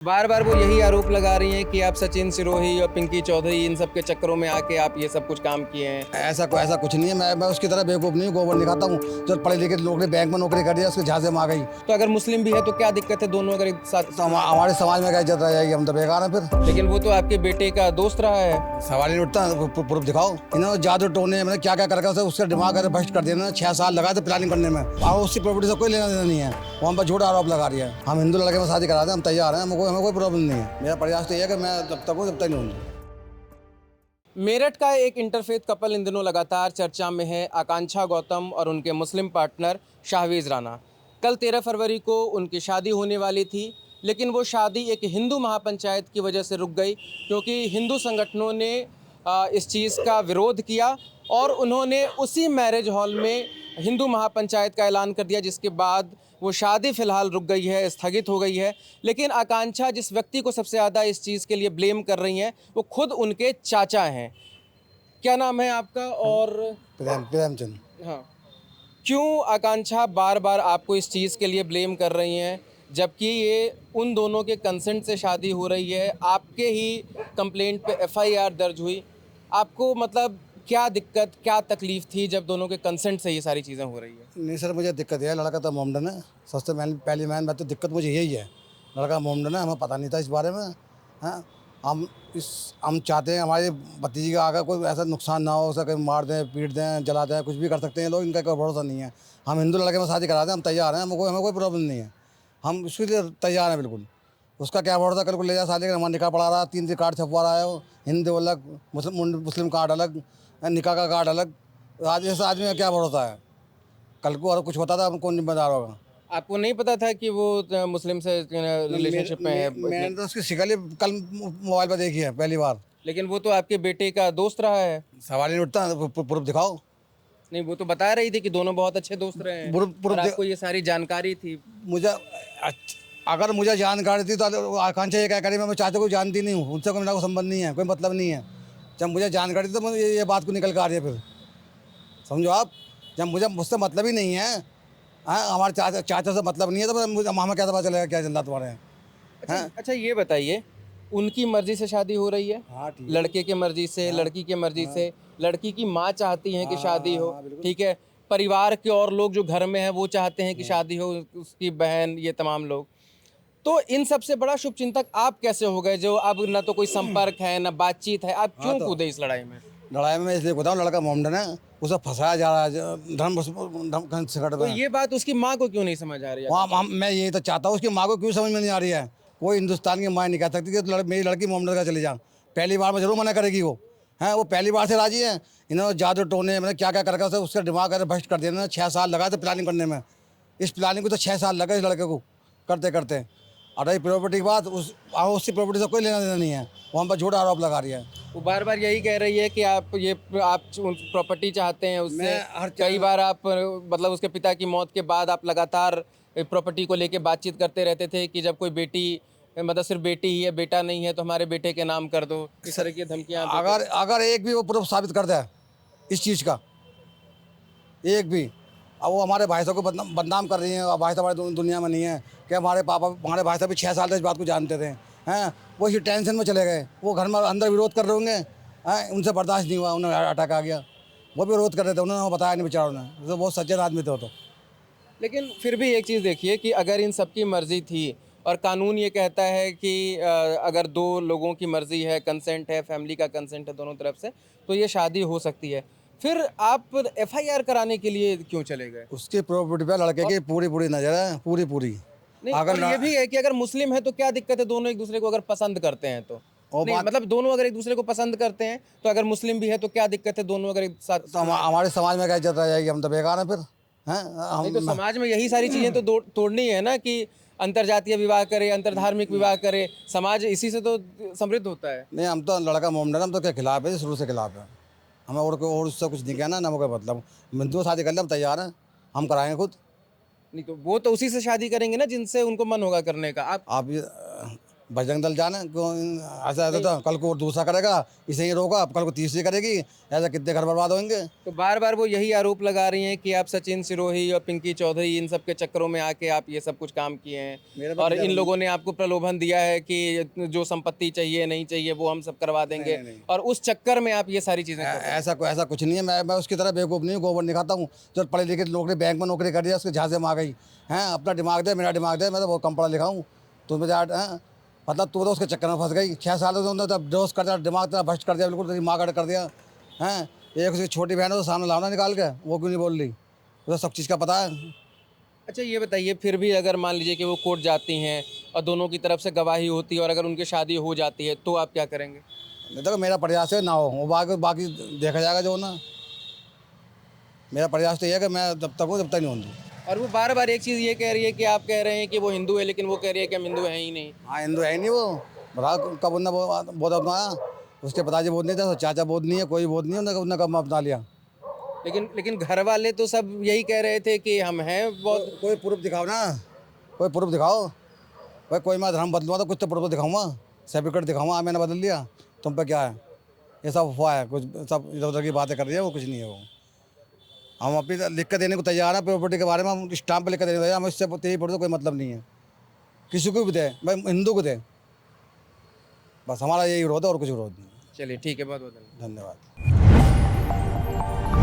बार बार वो यही आरोप लगा रही हैं कि आप सचिन सिरोही और पिंकी चौधरी इन सब के चक्करों में आके आप ये सब कुछ काम किए हैं। ऐसा कुछ नहीं है। मैं उसकी तरह बेवकूफ़ नहीं हूँ, गोबर नहीं खाता हूँ। जो पढ़े लिखे लोग ने बैंक में नौकरी कर दिया, उसके झांसे में आ गई। तो अगर मुस्लिम भी है तो क्या दिक्कत है, दोनों अगर एक साथ। तो हमारे समाज में क्या इज्जत रह जाएगी? हम तो बेकार हैं फिर। लेकिन वो तो आपके बेटे का दोस्त रहा है। सवाल ही नहीं उठता। प्रूफ दिखाओ। इन्होंने जादू टोने में क्या क्या करके उसका दिमाग भ्रष्ट कर दिया ना। 6 साल लगा थे प्लानिंग करने में। और उसकी प्रॉपर्टी से कोई लेना देना नहीं है। वो हम पर झूठा आरोप लगा रही है। हम हिंदू लड़के में शादी करा दें, हम तैयार हैं। हमें कोई प्रॉब्लम नहीं है। मेरा प्रयास तो ये है कि मैं जब तक हूँ तब तक नहीं हूँ। मेरठ का एक इंटरफेथ कपल इन दिनों लगातार चर्चा में है, आकांक्षा गौतम और उनके मुस्लिम पार्टनर शाहवीज़ राना। कल 13 फरवरी को उनकी शादी होने वाली थी, लेकिन वो शादी एक हिंदू महापंचायत की वजह से रुक गई, क्योंकि हिंदू संगठनों ने इस चीज़ का विरोध किया और उन्होंने उसी मैरिज हॉल में हिंदू महापंचायत का ऐलान कर दिया, जिसके बाद वो शादी फ़िलहाल रुक गई है, स्थगित हो गई है। लेकिन आकांक्षा जिस व्यक्ति को सबसे ज़्यादा इस चीज़ के लिए ब्लेम कर रही हैं, वो खुद उनके चाचा हैं। क्या नाम है आपका? और प्रेमचंद। हाँ, क्यों आकांक्षा बार बार आपको इस चीज़ के लिए ब्लेम कर रही हैं, जबकि ये उन दोनों के कंसेंट से शादी हो रही है? आपके ही कंप्लेंट पे एफआईआर दर्ज हुई। आपको मतलब क्या दिक्कत, क्या तकलीफ़ थी जब दोनों के कंसेंट से ये सारी चीज़ें हो रही है? नहीं सर, मुझे दिक्कत है। लड़का तो मोमडन है। सबसे पहली मैन बात तो दिक्कत मुझे यही है। लड़का मोमडन है, हमें पता नहीं था इस बारे में। हाँ, हम चाहते हैं हमारे भतीजी का आगे कोई ऐसा नुकसान ना हो, उसे कहीं मार दें, पीट दें, जला दें, कुछ भी कर सकते हैं लोग। इनका कोई भरोसा नहीं है। हम हिंदू लड़के में शादी करा दें, हम तैयार हैं। हमें कोई प्रॉब्लम नहीं है। हम इसके लिए तैयार हैं बिल्कुल। उसका क्या भरोसा, कल को ले जा शादी का हमारा निकाह पढ़ा रहा है, 3 कार्ड छपवा रहा है वो। हिंदू अलग, मुस्लिम कार्ड अलग, निकाह का कार्ड अलग। आज ऐसा आदमी का क्या भरोसा है? कल को और कुछ होता था, हम कौन जिम्मेदार होगा? आपको नहीं पता था कि वो मुस्लिम से रिलेशनशिप में है? मैंने तो उसकी शिकल ही कल मोबाइल पर देखी है पहली बार। लेकिन वो तो आपके बेटे का दोस्त रहा है। सवाल ही नहीं उठता। प्रूफ दिखाओ। नहीं, वो तो बता रही थी कि दोनों बहुत अच्छे दोस्त रहे हैं और आपको ये सारी जानकारी थी। मुझे अगर मुझे जानकारी थी तो आकांक्षा ये क्या करी? मैं चाचा को जानती नहीं हूँ, उनसे कोई मेरा कोई संबंध नहीं है, कोई मतलब नहीं है। जब मुझे जानकारी थी तो मुझे ये बात को निकल कर आ रही है फिर। समझो आप, जब मुझसे मतलब ही नहीं है। हाँ, हमारे चाचा से मतलब नहीं है तो हमें क्या पता चलेगा क्या चल रहा तुम्हारे यहाँ? अच्छा, ये बताइए, उनकी मर्जी से शादी हो रही है? हाँ ठीक है। लड़के के मर्जी से, लड़की के मर्जी से। लड़की की माँ चाहती है कि शादी हो, ठीक है। परिवार के और लोग जो घर में हैं वो चाहते हैं कि शादी हो, उसकी बहन, ये तमाम लोग। तो इन सबसे बड़ा शुभचिंतक आप कैसे हो गए, जो अब ना तो कोई संपर्क है ना बातचीत है? आप क्यों कूदे इस लड़ाई में? लड़ाई में इसलिए बताऊँ, लड़का मोमडन है, उसे फंसाया जा रहा है धर्म संकट तो में। ये बात उसकी माँ को क्यों नहीं समझ आ रही है? वहाँ मैं यही तो चाहता हूँ, उसकी माँ को क्यों समझ में नहीं आ रही है? कोई हिंदुस्तान की माँ नहीं कह सकती कि मेरी लड़की मोमडन का चली जा। पहली बार में जरूर मना करेगी वो। हैं, वो पहली बार से राजी है। इन्होंने जादू टोने मैंने क्या क्या करके उसका दिमाग भ्रष्ट कर दिया ना। 6 साल लगा थे प्लानिंग करने में। इस प्लानिंग को तो 6 साल लगे इस लड़के को करते करते। और रही प्रॉपर्टी की बात, उसकी प्रॉपर्टी से कोई लेना देना नहीं है। वो हम पर झूठा आरोप लगा रही है। वो बार बार यही कह रही है कि आप प्रॉपर्टी चाहते हैं उससे। कई बार आप मतलब उसके पिता की मौत के बाद आप लगातार प्रॉपर्टी को लेके बातचीत करते रहते थे कि जब कोई बेटी, मतलब सिर्फ बेटी ही है, बेटा नहीं है, तो हमारे बेटे के नाम कर दो। इस तरह की धमकियाँ अगर एक भी वो प्रूफ साबित कर दे इस चीज़ का, एक भी, अब वो हमारे भाई साहब को बदनाम कर रही हैं। और भाई साहब हमारे दुनिया में नहीं है कि हमारे हमारे भाई साहब भी 6 साल से इस बात को जानते थे। हैं, वो इसी टेंशन में चले गए। वो घर में अंदर विरोध कर रहे होंगे। हैं, उनसे बर्दाश्त नहीं हुआ, उन्हें अटैक आ गया। वो भी विरोध कर रहे थे, उन्होंने बताया नहीं बेचारों ने। तो बहुत सज्जन आदमी थे वो तो। लेकिन फिर भी एक चीज़ देखिए कि अगर इन सबकी मर्ज़ी थी और कानून ये कहता है कि अगर 2 लोगों की मर्ज़ी है, कंसेंट है, फैमिली का कंसेंट है दोनों तरफ से, तो ये शादी हो सकती है। फिर आप एफआईआर कराने के लिए क्यों चले गए? उसकी प्रॉपर्टी पे लड़के की पूरी नज़र है, पूरी। नहीं, अगर और ये भी है कि अगर मुस्लिम है तो क्या दिक्कत है, दोनों एक दूसरे को अगर पसंद करते हैं तो? वो नहीं, बात मतलब दोनों अगर एक दूसरे को पसंद करते हैं तो अगर मुस्लिम भी है तो क्या दिक्कत है, दोनों अगर एक साथ? तो हमारे समाज में क्या इज्जत रह जाएगी? हम तो बेकार हैं फिर। हैं, नहीं, तो हम समाज में यही सारी चीज़ें तो तोड़नी है ना, कि अंतरजातीय विवाह करे, अंतरधार्मिक विवाह करे। समाज इसी से तो समृद्ध होता है। नहीं, हम तो लड़का मोमडन, हम तो क्या खिलाफ है, शुरू से खिलाफ है। हमें और उससे कुछ नहीं कहना, ना कोई मतलब। हिंदू शादी कर ले, हम तैयार हैं, हम कराएंगे खुद। नहीं, तो वो तो उसी से शादी करेंगे ना जिनसे उनको मन होगा करने का। आप आप ये बजरंग दल जाने ऐसा ऐसा था, कल को दूसरा करेगा, इसे ही रोका, अब कल को तीसरी करेगी, ऐसा कितने घर बर्बाद होंगे। तो बार बार वो यही आरोप लगा रही हैं कि आप सचिन सिरोही और पिंकी चौधरी इन सब के चक्करों में आके आप ये सब कुछ काम किए मेरे हैं पास और क्या इन लोगों ने आपको प्रलोभन दिया है कि जो संपत्ति चाहिए नहीं चाहिए वो हम सब करवा देंगे, नहीं, नहीं। और उस चक्कर में आप ये सारी चीजें कर रहे हैं। ऐसा कुछ नहीं है। मैं उसकी तरह बेवकूफ़ नहीं हूँ, गोबर नहीं खाता हूँ। जो पढ़े लिखे नौकरी बैंक में नौकरी कर दिया, उसके झांसे में आ गई हैं। अपना दिमाग दे, मेरा दिमाग दे, मैं तो बहुत कम पढ़ा लिखा हूँ। तो मुझे मतलब तू तो उसके चक्कर में फंस गई। 6 साल से उन्होंने दोस्त कर दिया, दिमाग तेरा भ्रष्ट कर दिया, बिल्कुल तेरी माँ कर दिया हैं। एक उसकी छोटी बहन है तो सामने लाना निकाल के, वो क्यों नहीं बोल रही? उसे सब चीज़ का पता है। अच्छा ये बताइए, फिर भी अगर मान लीजिए कि वो कोर्ट जाती हैं और दोनों की तरफ से गवाही होती है और अगर उनकी शादी हो जाती है तो आप क्या करेंगे? देखो मेरा प्रयास है ना हो, वो बाकी बाकी देखा जाएगा जो ना। मेरा प्रयास तो ये है कि मैं जब तक हूँ तब तक नहीं होंगी। और वो बार बार एक चीज़ ये कह रही है कि आप कह रहे हैं कि वो हिंदू है, लेकिन वो कह रही है कि हम हिंदू हैं ही नहीं। हाँ, हिंदू है नहीं वो। बता कब उन्हें बहुत अपनाया? उसके पिताजी बोध नहीं था, चाचा बोध नहीं है, कोई बोध नहीं है, उन्हें कब अपना लिया? लेकिन घर वाले तो सब यही कह रहे थे कि हम हैं बहुत। कोई प्रूफ दिखाओ ना, कोई प्रूफ दिखाओ भाई। कोई मैं धर्म बदलूँगा तो कुछ तो प्रूफ दिखाऊंगा, सर्टिफिकेट दिखाऊंगा मैंने बदल लिया। तुम पे क्या है? ये सब अफवाह है, कुछ सब इधर उधर की बातें कर रही है, वो कुछ नहीं है वो। हम अपनी लिख के देने को तैयार हैं, प्रॉपर्टी के बारे में हम स्टाम्प पे लिख के देने को तैयार हैं। हम इससे तेरी पढ़ो तो कोई मतलब नहीं है, किसी को भी दे, भाई हिंदू को दे, बस हमारा यही विरोध है और कुछ विरोध नहीं। चलिए ठीक है, बहुत बहुत धन्यवाद। धन्यवाद।